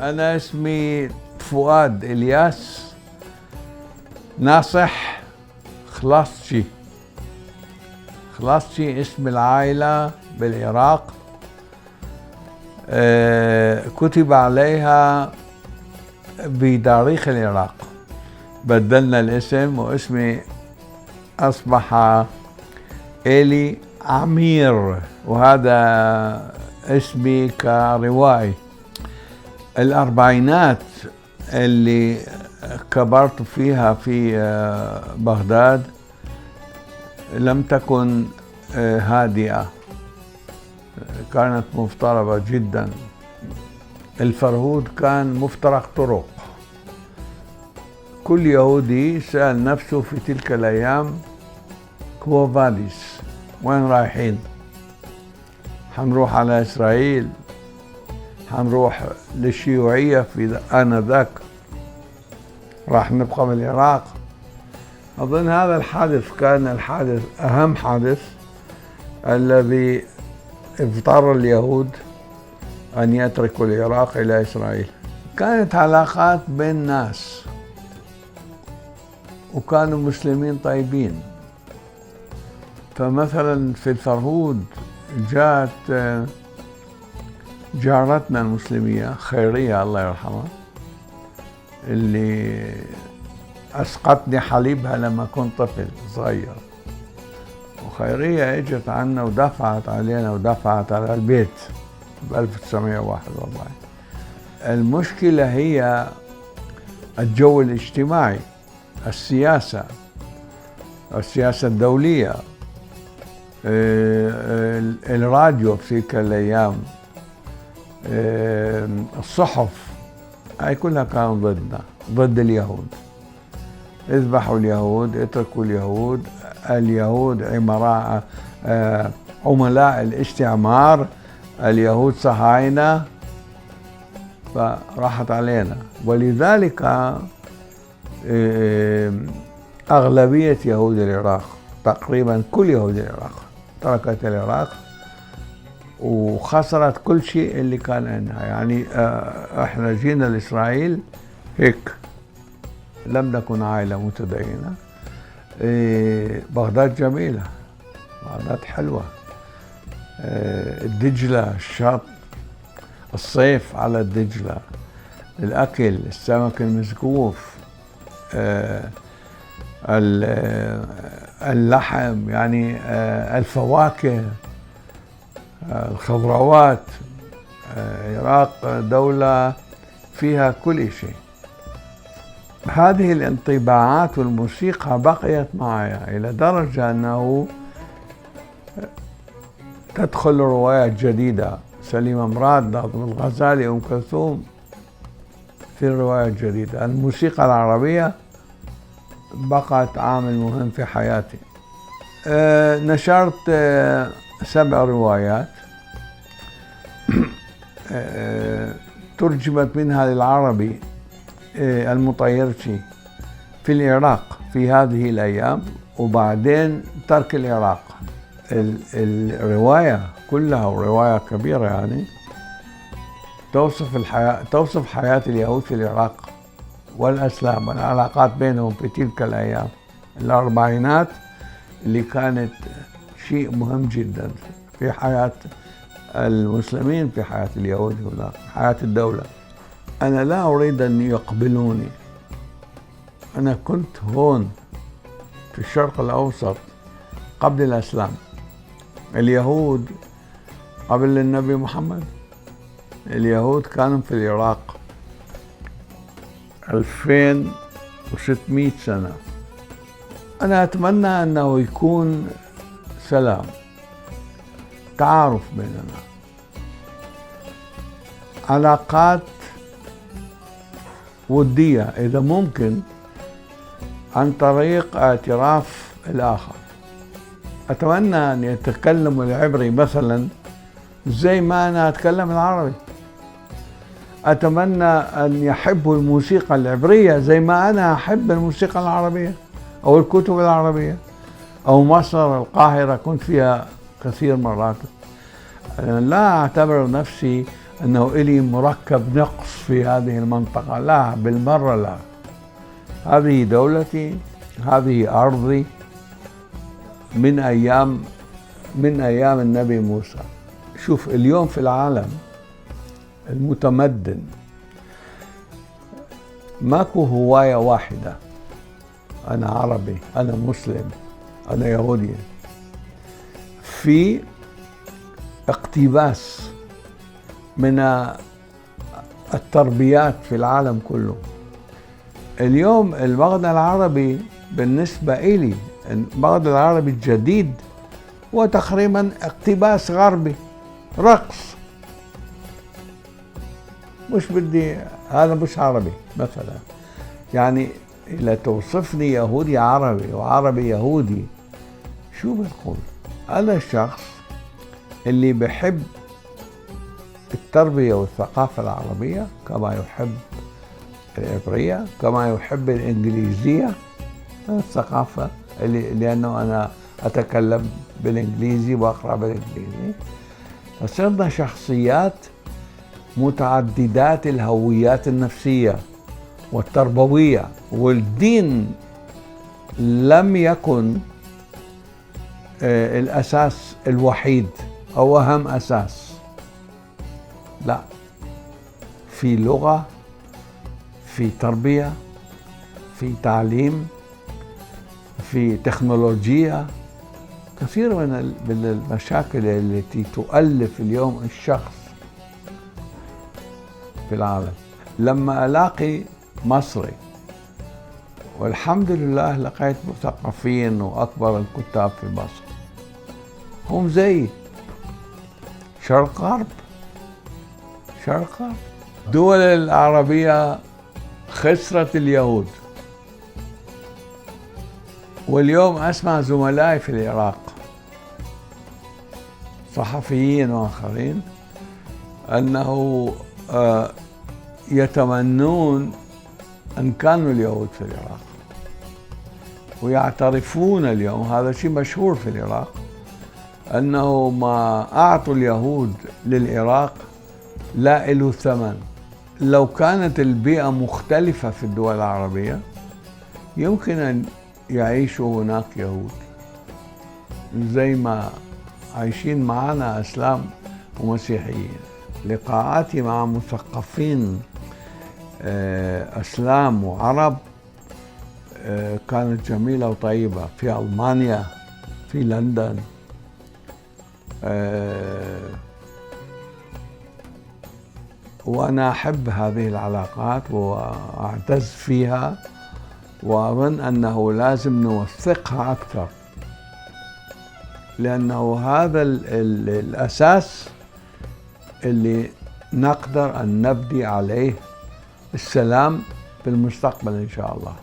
أنا اسمي فؤاد إلياس ناصح خلاصشي. خلاصشي اسم العائلة بالعراق. كتب عليها بتاريخ العراق، بدلنا الاسم واسمي أصبح إيلي عمير، وهذا اسمي كروائي. الأربعينات اللي كبرت فيها في بغداد لم تكن هادئة، كانت مضطربة جدا. الفرهود كان مفترق طرق. كل يهودي سأل نفسه في تلك الأيام كوو فاديس، وين رايحين؟ حنروح على إسرائيل؟ حنروح للشيوعية في آنذاك؟ راح نبقى بالعراق؟ أظن هذا الحادث كان الحادث أهم حادث الذي اضطر اليهود أن يتركوا العراق إلى إسرائيل. كانت علاقات بين ناس وكانوا مسلمين طيبين. فمثلا في الفرهود جاءت جارتنا المسلمية خيرية الله يرحمها، اللي أسقطني حليبها لما كنت طفل صغير، وخيرية اجت عنا ودفعت علينا ودفعت على البيت ب 1941. المشكلة هي الجو الاجتماعي، السياسة الدولية، الراديو في تلك الأيام، الصحف، هاي كلها كانت ضدنا، ضد اليهود. اذبحوا اليهود، اتركوا اليهود، اليهود عملاء الاستعمار، اليهود صهاينة، فراحت علينا. ولذلك أغلبية يهود العراق، تقريبا كل يهود العراق، تركت العراق وخسرت كل شيء اللي كان عندها. يعني احنا جينا لإسرائيل هيك، لم نكن عائلة متدينة. بغداد جميلة، بغداد حلوة، الدجلة، الشط، الصيف على الدجلة، الأكل، السمك المسقوف، اللحم، يعني الفواكه، الخضروات. العراق دولة فيها كل شيء. هذه الانطباعات والموسيقى بقيت معي إلى درجة أنه تدخل روايات جديدة، سليمة مراد، ناظم الغزالي، أم كلثوم، في روايات جديدة. الموسيقى العربية بقت عامل مهم في حياتي. نشرت 7 روايات ترجمت منها للعربي المطيرشي في العراق في هذه الأيام، وبعدين ترك العراق. الرواية كلها، رواية كبيرة يعني، توصف حياة اليهود في العراق والأسلام والعلاقات بينهم في تلك الأيام، الأربعينات، اللي كانت شيء مهم جدا في حياة المسلمين، في حياة اليهود هناك، في حياة الدولة. أنا لا أريد أن يقبلوني. أنا كنت هون في الشرق الأوسط قبل الإسلام. اليهود قبل النبي محمد، اليهود كانوا في العراق 2600 سنة. أنا أتمنى أنه يكون سلام، تعارف بيننا، علاقات ودية إذا ممكن، عن طريق اعتراف الآخر. أتمنى أن يتكلموا العبري مثلا زي ما أنا أتكلم العربي. أتمنى أن يحبوا الموسيقى العبرية زي ما أنا أحب الموسيقى العربية أو الكتب العربية، أو مصر، القاهرة، كنت فيها كثير مرات. أنا لا أعتبر نفسي أنه إلي مركب نقص في هذه المنطقة، لا بالمرة لا. هذه دولتي، هذه أرضي من أيام النبي موسى. شوف اليوم في العالم المتمدن ماكو هواية واحدة، أنا عربي، أنا مسلم، أنا يهودي. في اقتباس من التربيات في العالم كله. اليوم المغنى العربي بالنسبة إلي، المغنى العربي الجديد هو تقريبا اقتباس غربي، رقص. مش بدي، هذا مش عربي مثلا. يعني إذا توصفني يهودي عربي وعربي يهودي، شو بتقول؟ أنا الشخص اللي بحب التربية والثقافة العربية كما يحب العبرية، كما يحب الإنجليزية، الثقافة لأنه أنا أتكلم بالإنجليزي وأقرأ بالإنجليزي. فصرنا شخصيات متعددات الهويات النفسية والتربوية، والدين لم يكن الأساس الوحيد أو أهم أساس، لا، في لغة، في تربية، في تعليم، في تكنولوجيا. كثير من المشاكل التي تؤلف اليوم الشخص في العالم. لما ألاقي مصري، والحمد لله لقيت مثقفين وأكبر الكتاب في مصر، هم زي شرق غرب. الدول العربية خسرت اليهود، واليوم أسمع زملائي في العراق صحفيين وآخرين أنه يتمنون أن كانوا اليهود في العراق، ويعترفون اليوم، هذا شيء مشهور في العراق، أنه ما أعطوا اليهود للعراق لا له ثمن. لو كانت البيئة مختلفة في الدول العربية يمكن أن يعيشوا هناك يهود زي ما عايشين معنا إسلام ومسيحيين. لقاءاتي مع مثقفين أسلام وعرب كانت جميلة وطيبة، في ألمانيا، في لندن. وأنا أحب هذه العلاقات وأعتز فيها، وأظن أنه لازم نوثقها أكثر، لأنه هذا الأساس اللي نقدر أن نبني عليه السلام في المستقبل إن شاء الله.